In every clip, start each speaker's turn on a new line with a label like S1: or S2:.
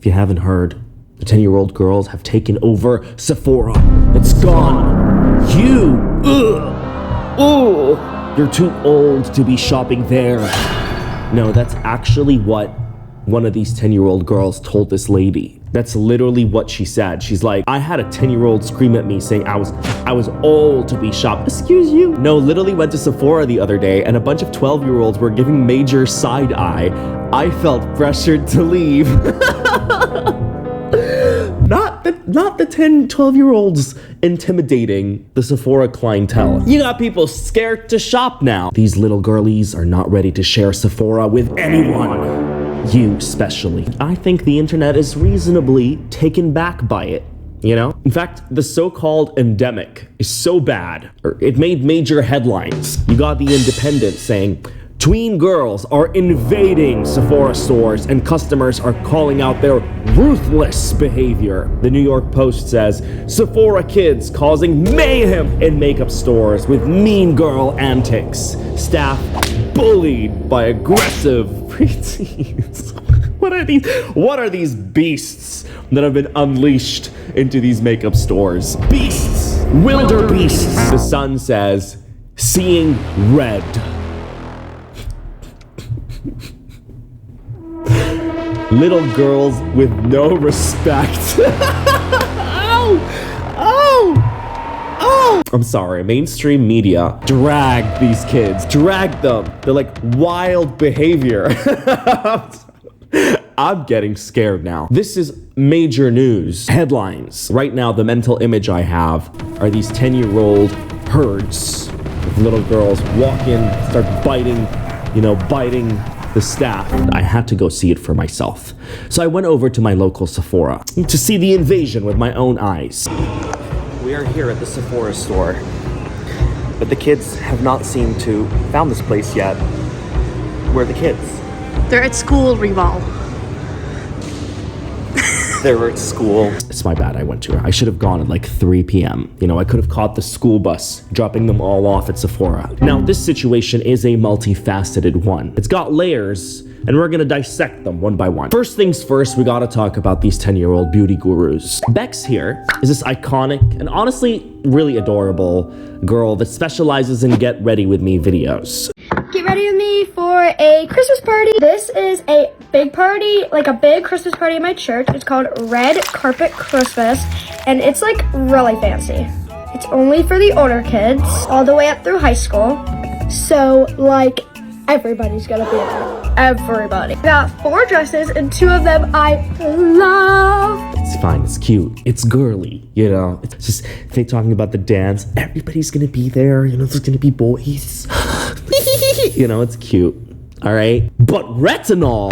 S1: If you haven't heard, the 10-year-old girls have taken over Sephora. It's gone. You're too old to be shopping there. No, that's actually what one of these 10-year-old girls told this lady. That's literally what she said. She's like, I had a 10-year-old scream at me saying I was old to be shopping. Excuse you? No, literally went to Sephora the other day and a bunch of 12-year-olds were giving major side eye. I felt pressured to leave. Not the 10, 12-year-olds intimidating the Sephora clientele. You got people scared to shop now. These little girlies are not ready to share Sephora with anyone. You especially. I think the internet is reasonably taken back by it, you know? In fact, the so-called endemic is so bad, or it made major headlines. You got The Independent saying, tween girls are invading Sephora stores and customers are calling out their ruthless behavior. The New York Post says, Sephora kids causing mayhem in makeup stores with mean girl antics. Staff bullied by aggressive preteens. What are these beasts that have been unleashed into these makeup stores? Beasts! Wildebeests! The Sun says, seeing red. Little girls with no respect. Oh! I'm sorry, mainstream media dragged these kids, dragged them. They're like wild behavior. I'm getting scared now. This is major news. Headlines. Right now, the mental image I have are these 10-year-old herds of little girls walk in, start biting the staff. I had to go see it for myself. So I went over to my local Sephora to see the invasion with my own eyes. We are here at the Sephora store, but the kids have not seemed to found this place yet. Where are the kids?
S2: They're at school, Rebal.
S1: They were at school. It's my bad, I went to her. I should have gone at like 3 p.m. You know, I could have caught the school bus, dropping them all off at Sephora. Now, this situation is a multifaceted one. It's got layers, and we're gonna dissect them one by one. First things first, we gotta talk about these 10-year-old beauty gurus. Bex here is this iconic and honestly really adorable girl that specializes in get ready with me videos.
S3: Get ready with me for a Christmas party. This is a big party, like a big Christmas party in my church. It's called Red Carpet Christmas, and it's like really fancy. It's only for the older kids, all the way up through high school. So like everybody's gonna be there. Everybody. I got 4 dresses and 2 of them I love. It's fine, it's cute, it's girly, you know. It's just, if they're talking about the dance, everybody's gonna be there, you know, there's gonna be boys. You know, it's cute, all right? But retinol.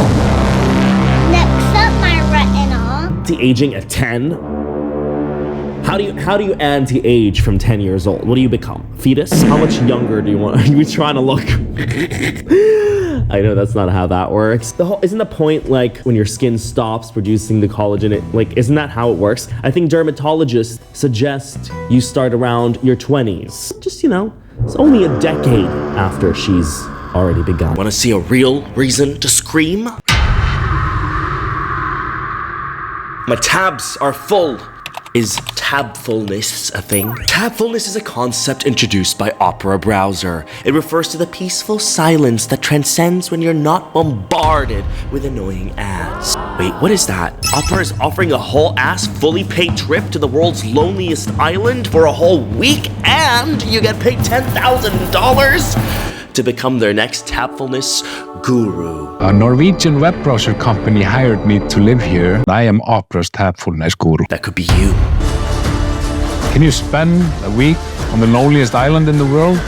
S4: Next up, my retinol.
S1: Anti-aging at 10? How do you anti-age from 10 years old? What do you become? Fetus? How much younger do you want? Are you trying to look? I know that's not how that works. Isn't the point like when your skin stops producing the collagen? Isn't that how it works? I think dermatologists suggest you start around your 20s. Just, you know, it's only a decade after she's already begun. Want to see a real reason to scream? My tabs are full. Is tabfulness a thing? Tabfulness is a concept introduced by Opera Browser. It refers to the peaceful silence that transcends when you're not bombarded with annoying ads. Wait, what is that? Opera is offering a whole ass fully paid trip to the world's loneliest island for a whole week, and you get paid $10,000 to become their next tabfulness guru.
S5: A Norwegian web browser company hired me to live here. I am Opera's tabfulness guru.
S1: That could be you.
S5: Can you spend a week on the loneliest island in the world?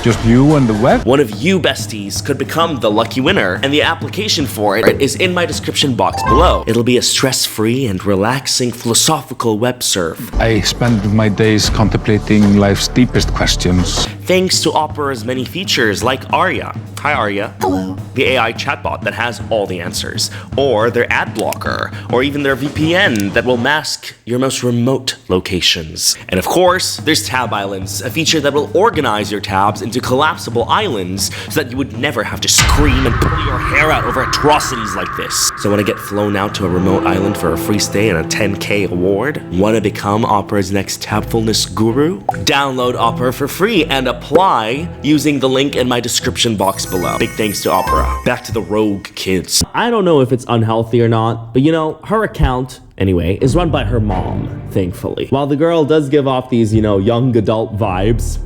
S5: Just you and the web?
S1: One of you besties could become the lucky winner, and the application for it is in my description box below. It'll be a stress-free and relaxing philosophical web surf.
S5: I spend my days contemplating life's deepest questions.
S1: thanks to Opera's many features like Aria. Hi Aria. Hello. The AI chatbot that has all the answers, or their ad blocker, or even their VPN that will mask your most remote locations. And of course, there's Tab Islands, a feature that will organize your tabs into collapsible islands so that you would never have to scream and pull your hair out over atrocities like this. So wanna get flown out to a remote island for a free stay and a 10K award? Wanna become Opera's next tabfulness guru? Download Opera for free and apply using the link in my description box below. Big thanks to Opera. Back to the rogue kids. I don't know if it's unhealthy or not, but you know, her account, anyway, is run by her mom, thankfully. While the girl does give off these, you know, young adult vibes,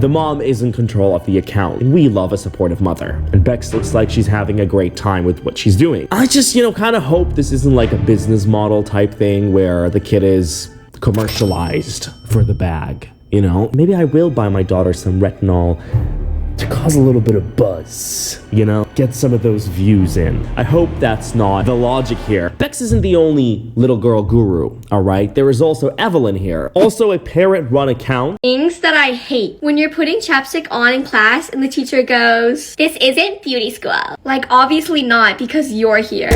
S1: the mom is in control of the account, and we love a supportive mother. And Bex looks like she's having a great time with what she's doing. I just, you know, kind of hope this isn't like a business model type thing where the kid is commercialized for the bag, you know? Maybe I will buy my daughter some retinol to cause a little bit of buzz, you know? Get some of those views in. I hope that's not the logic here. Bex isn't the only little girl guru, all right? There is also Evelyn here, also a parent-run account.
S3: Things that I hate. When you're putting chapstick on in class and the teacher goes, "This isn't beauty school." Like, obviously not, because you're here.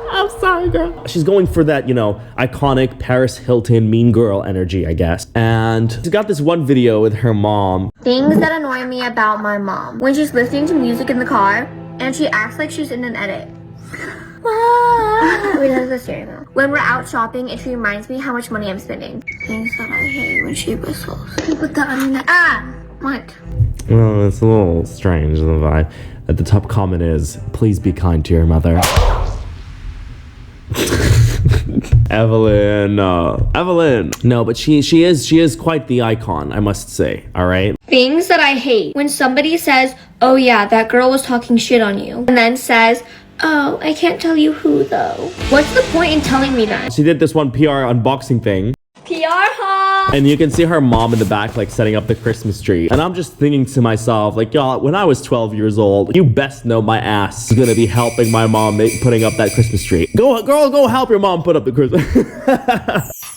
S1: I'm sorry, girl. She's going for that, you know, iconic Paris Hilton mean girl energy, I guess. And she's got this one video with her mom.
S3: Things that annoy me about my mom. When she's listening to music in the car and she acts like she's in an edit. Wait, that's the steering wheel. When we're out shopping and she reminds me how much money I'm spending. Things that I hate when she whistles. Put that on the what?
S1: Well, it's a little strange, the vibe. At the top comment is, please be kind to your mother. Evelyn. No, but she is quite the icon, I must say, all right?
S3: Things that I hate. When somebody says, "Oh yeah, that girl was talking shit on you," and then says, "Oh, I can't tell you who though." What's the point in telling me that?
S1: She did this one PR unboxing thing.
S3: PR haul!
S1: And you can see her mom in the back, like, setting up the Christmas tree. And I'm just thinking to myself, like, y'all, when I was 12 years old, you best know my ass is gonna be helping my mom putting up that Christmas tree. Go, girl, go help your mom put up the Christmas.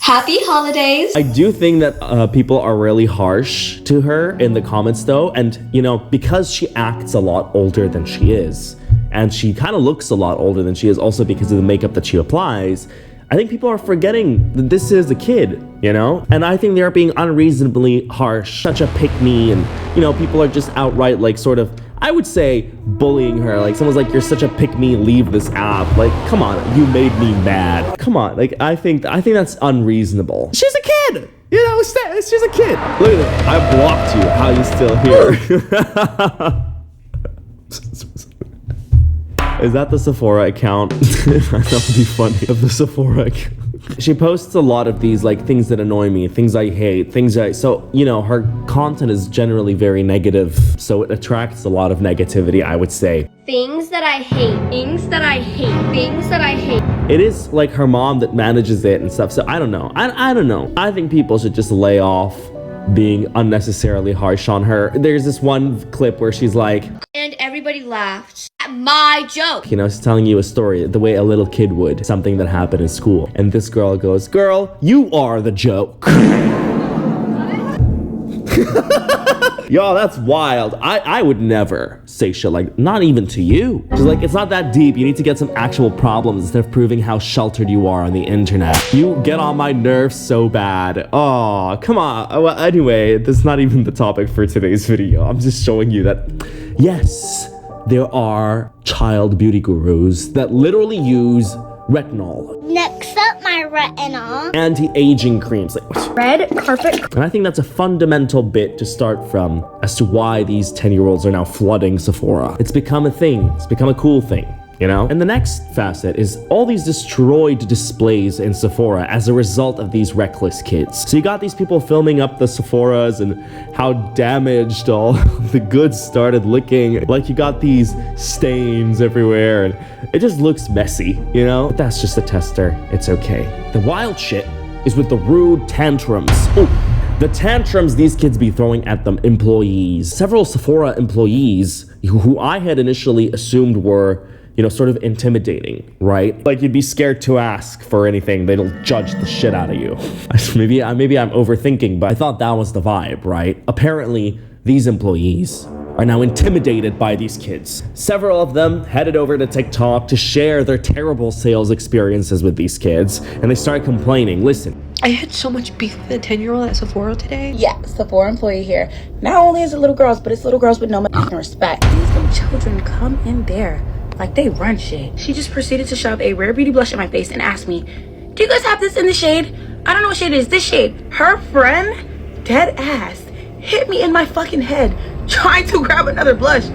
S3: Happy holidays!
S1: I do think that people are really harsh to her in the comments, though. And, you know, because she acts a lot older than she is, and she kind of looks a lot older than she is, also because of the makeup that she applies, I think people are forgetting that this is a kid, you know? And I think they're being unreasonably harsh, such a pick-me, and, you know, people are just outright, like, sort of, I would say, bullying her. Like, someone's like, "You're such a pick-me, leave this app." Like, come on, you made me mad. Come on, like, I think that's unreasonable. She's a kid! You know, she's a kid. Look at this. I blocked you. How are you still here? Is that the Sephora account? That would be funny. Of the Sephora account. She posts a lot of these, like, things that annoy me, things I hate, so, you know, her content is generally very negative, so it attracts a lot of negativity, I would say.
S3: Things that I hate. Things that I hate. Things that I hate.
S1: It is like her mom that manages it and stuff, so I don't know. I don't know. I think people should just lay off being unnecessarily harsh on her. There's this one clip where she's like,
S3: "And everybody laughed at my joke."
S1: You know, she's telling you a story the way a little kid would, something that happened in school. And this girl goes, "Girl, you are the joke." Y'all, that's wild. I would never say shit like, not even to you. She's like, "It's not that deep. You need to get some actual problems instead of proving how sheltered you are on the internet. You get on my nerves so bad." Oh, come on. Well, anyway, that's not even the topic for today's video. I'm just showing you that, yes, there are child beauty gurus that literally use retinol.
S4: Next up, my retinol.
S1: Anti-aging creams. Like, what?
S3: Red carpet.
S1: And I think that's a fundamental bit to start from as to why these 10-year-olds are now flooding Sephora. It's become a thing. It's become a cool thing, you know? And the next facet is all these destroyed displays in Sephora as a result of these reckless kids. So you got these people filming up the Sephoras and how damaged all the goods started looking. Like, you got these stains everywhere and it just looks messy, you know? But that's just a tester. It's okay. The wild shit is with the rude tantrums. Oh, the tantrums these kids be throwing at them employees. Several Sephora employees who I had initially assumed were sort of intimidating, right? Like you'd be scared to ask for anything. They'll judge the shit out of you. Maybe I'm overthinking, but I thought that was the vibe, right? Apparently, these employees are now intimidated by these kids. Several of them headed over to TikTok to share their terrible sales experiences with these kids, and they started complaining. Listen.
S2: I had so much beef with a 10-year-old at Sephora today.
S6: Yeah, Sephora employee here. Not only is it little girls, but it's little girls with no respect. These little children come in there like they run shit. She just proceeded to shove a Rare Beauty blush in my face and asked me, do you guys have this in the shade? I don't know what shade it is. This shade. Her friend, dead ass, hit me in my fucking head trying to grab another blush.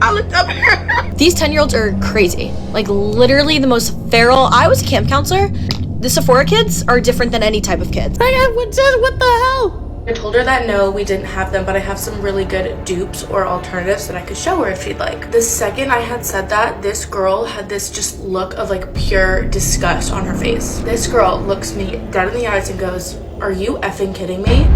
S6: I looked up at her.
S7: These 10-year-olds are crazy. Like literally the most feral. I was a camp counselor. The Sephora kids are different than any type of kids.
S1: What the hell?
S8: I told her that no, we didn't have them, but I have some really good dupes or alternatives that I could show her if she'd like. The second I had said that, this girl had this just look of like pure disgust on her face. This girl looks me dead in the eyes and goes, "Are you effing kidding me?"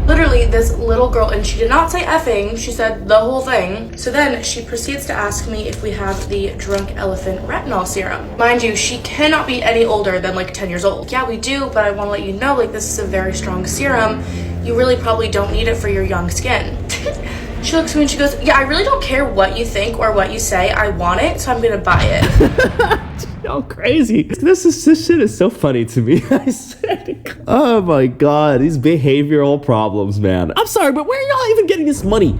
S8: Literally, this little girl, and she did not say effing, she said the whole thing. So then she proceeds to ask me if we have the Drunk Elephant Retinol Serum. Mind you, she cannot be any older than like 10 years old. Yeah, we do, but I wanna let you know, like, this is a very strong serum. You really probably don't need it for your young skin. She looks at me and she goes, yeah, I really don't care what you think or what you say. I want it, so I'm gonna buy it.
S1: Oh, crazy. This shit is so funny to me. I said, oh my God, these behavioral problems, man. I'm sorry, but where are y'all even getting this money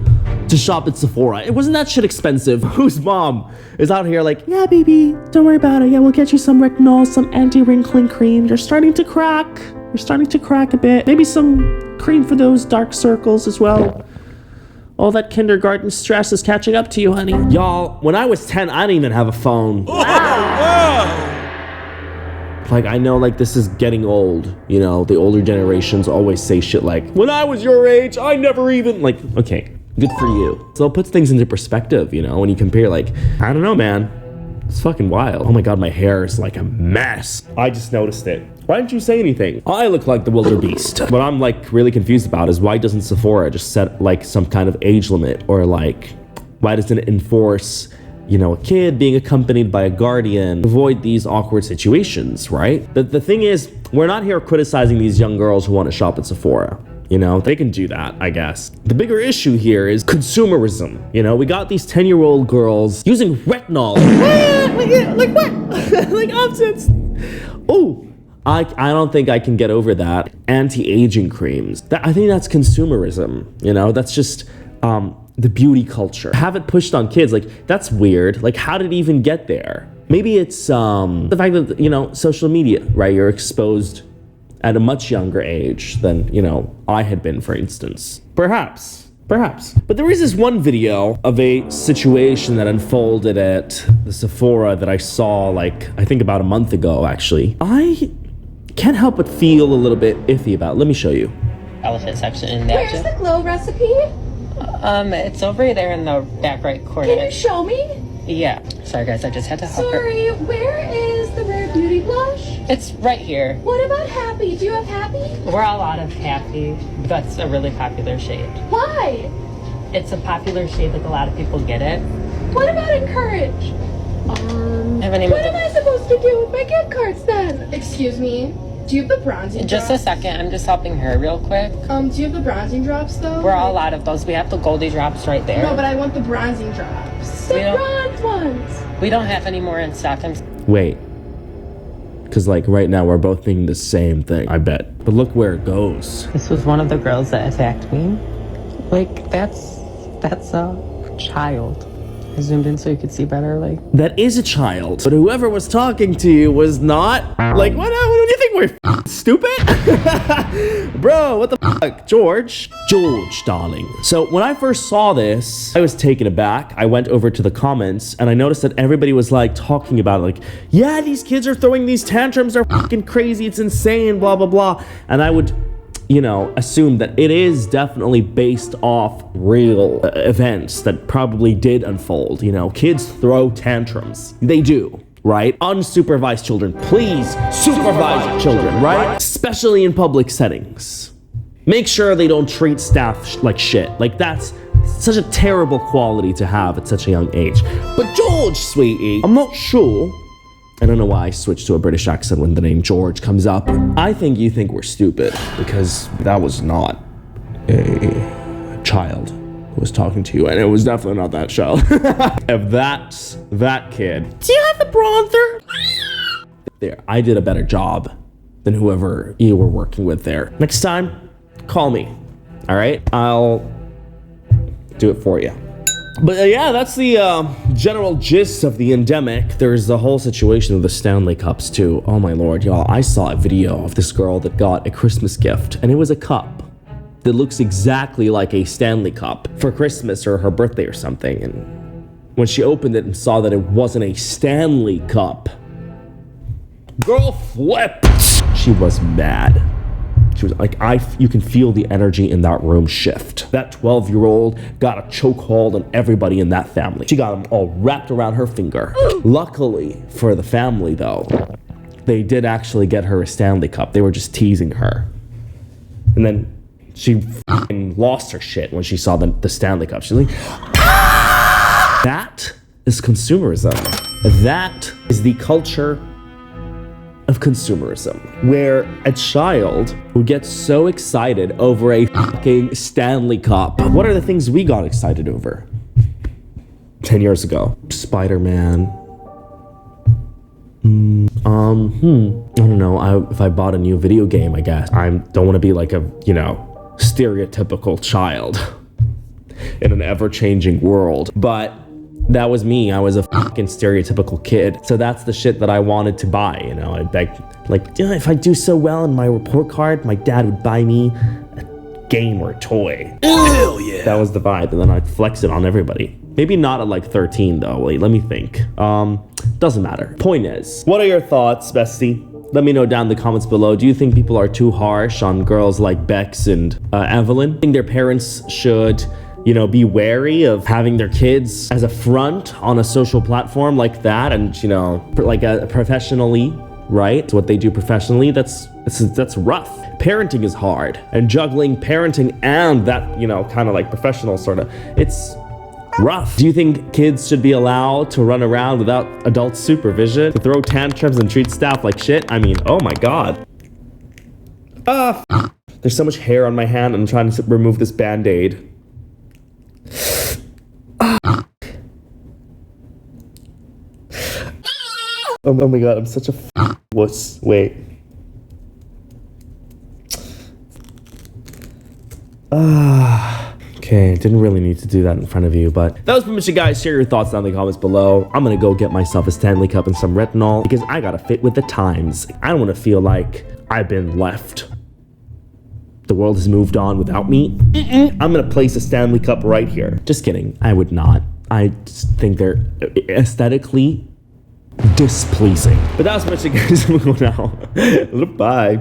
S1: to shop at Sephora? It wasn't that shit expensive. Whose mom is out here like, yeah, baby, don't worry about it. Yeah, we'll get you some retinol, some anti-wrinkling cream. You're starting to crack. You're starting to crack a bit. Maybe some cream for those dark circles as well. All that kindergarten stress is catching up to you, honey. Y'all, when I was 10, I didn't even have a phone. Like, I know, like, this is getting old. You know, the older generations always say shit like, when I was your age, I never even... Like, okay, good for you. So it puts things into perspective, you know, when you compare, like, I don't know, man. It's fucking wild. Oh my God, my hair is like a mess. I just noticed it. Why didn't you say anything? I look like the wildebeest. What I'm like really confused about is why doesn't Sephora just set like some kind of age limit, or like why doesn't it enforce, you know, a kid being accompanied by a guardian, avoid these awkward situations, right? But the thing is, we're not here criticizing these young girls who want to shop at Sephora. You know, they can do that, I guess. The bigger issue here is consumerism. You know, we got these 10-year-old girls using retinol. Like what? Like options. Oh, I don't think I can get over that. Anti-aging creams. I think that's consumerism. You know, that's just the beauty culture. Have it pushed on kids. Like, that's weird. Like, how did it even get there? Maybe it's the fact that, you know, social media, right? You're exposed at a much younger age than, you know, I had been, for instance. Perhaps. But there is this one video of a situation that unfolded at the Sephora that I saw, like, I think about a month ago, actually. I can't help but feel a little bit iffy about it. Let me show you.
S9: Elephant section in there.
S6: Where's the glow recipe?
S9: It's over there in the back right corner.
S6: Can you show me?
S9: Yeah. Sorry guys, I just had to help her.
S6: Sorry, where is the Rare Beauty blush?
S9: It's right here.
S6: What about Happy? Do you have Happy?
S9: We're all out of Happy. That's a really popular shade.
S6: Why?
S9: It's a popular shade, like a lot of people get it.
S6: What about Encourage? What am I supposed to do with my gift cards then? Excuse me. Do you have the bronzing
S9: Just
S6: drops?
S9: a second, I'm just helping her real quick.
S6: Do you have the bronzing drops though?
S9: We're all out of those. We have the Goldie drops right there.
S6: No, but I want the bronzing drops. The
S9: We don't-
S6: bronze ones.
S9: We don't have any more in stock.
S1: Wait. Because, like, right now we're both thinking the same thing, I bet. But look where it goes.
S9: This was one of the girls that attacked me. Like, that's a child. I zoomed in so you could see better, like.
S1: That is a child. But whoever was talking to you was not. Like, what do you think? We're stupid? Bro, what the fuck? George, darling. So when I first saw this, I was taken aback. I went over to the comments and I noticed that everybody was like talking about it, like, yeah, these kids are throwing these tantrums. They're fucking crazy. It's insane, blah, blah, blah. And I would, you know, assume that it is definitely based off real events that probably did unfold. You know, kids throw tantrums. They do, right? Unsupervised children, please supervise your children, right? Especially in public settings. Make sure they don't treat staff like shit. Like, that's such a terrible quality to have at such a young age. But George, sweetie, I'm not sure. I don't know why I switched to a British accent when the name George comes up. I think you think we're stupid because that was not a child who was talking to you, and it was definitely not that child. If that's that kid, do you have the bronzer? There, I did a better job than whoever you were working with there. Next time, call me. All right, I'll do it for you. But yeah, that's the general gist of the endemic. There's the whole situation of the Stanley Cups too. Oh my lord, y'all. I saw a video of this girl that got a Christmas gift, and it was a cup that looks exactly like a Stanley Cup for Christmas or her birthday or something. And when she opened it and saw that it wasn't a Stanley Cup, girl flipped. She was mad. She was like, you can feel the energy in that room shift. That 12-year-old got a chokehold on everybody in that family. She got them all wrapped around her finger. Luckily for the family, though, they did actually get her a Stanley Cup. They were just teasing her. And then she lost her shit when she saw the Stanley Cup. She's like, ah! That is consumerism. That is the culture of consumerism, where a child who gets so excited over a fucking Stanley Cup. What are the things we got excited over 10 years ago? Spider-Man. I don't know. If I bought a new video game, I guess. I don't want to be like a, stereotypical child in an ever-changing world, but that was me. I was a fucking stereotypical kid. So that's the shit that I wanted to buy, I begged, if I do so well in my report card, my dad would buy me a game or a toy. Hell yeah. That was the vibe, and then I'd flex it on everybody. Maybe not at 13 though. Wait, let me think. Doesn't matter. Point is, what are your thoughts, bestie? Let me know down in the comments below. Do you think people are too harsh on girls like Bex and Evelyn? I think their parents should be wary of having their kids as a front on a social platform like that, and professionally, right? It's what they do professionally. That's rough. Parenting is hard, and juggling parenting and that kind of professional sort of, it's rough. Do you think kids should be allowed to run around without adult supervision, to throw tantrums and treat staff like shit? I mean, oh my god. There's so much hair on my hand. I'm trying to remove this band-aid. Oh my god, I'm such a wuss. Wait. Okay, didn't really need to do that in front of you, but that was pretty much it, guys. Share your thoughts down in the comments below. I'm gonna go get myself a Stanley Cup and some retinol because I gotta fit with the times. I don't want to feel like I've been left. The world has moved on without me. I'm gonna place a Stanley Cup right here. Just kidding, I would not. I just think they're aesthetically displeasing. But that was pretty much it, guys. I'm gonna go now. Bye.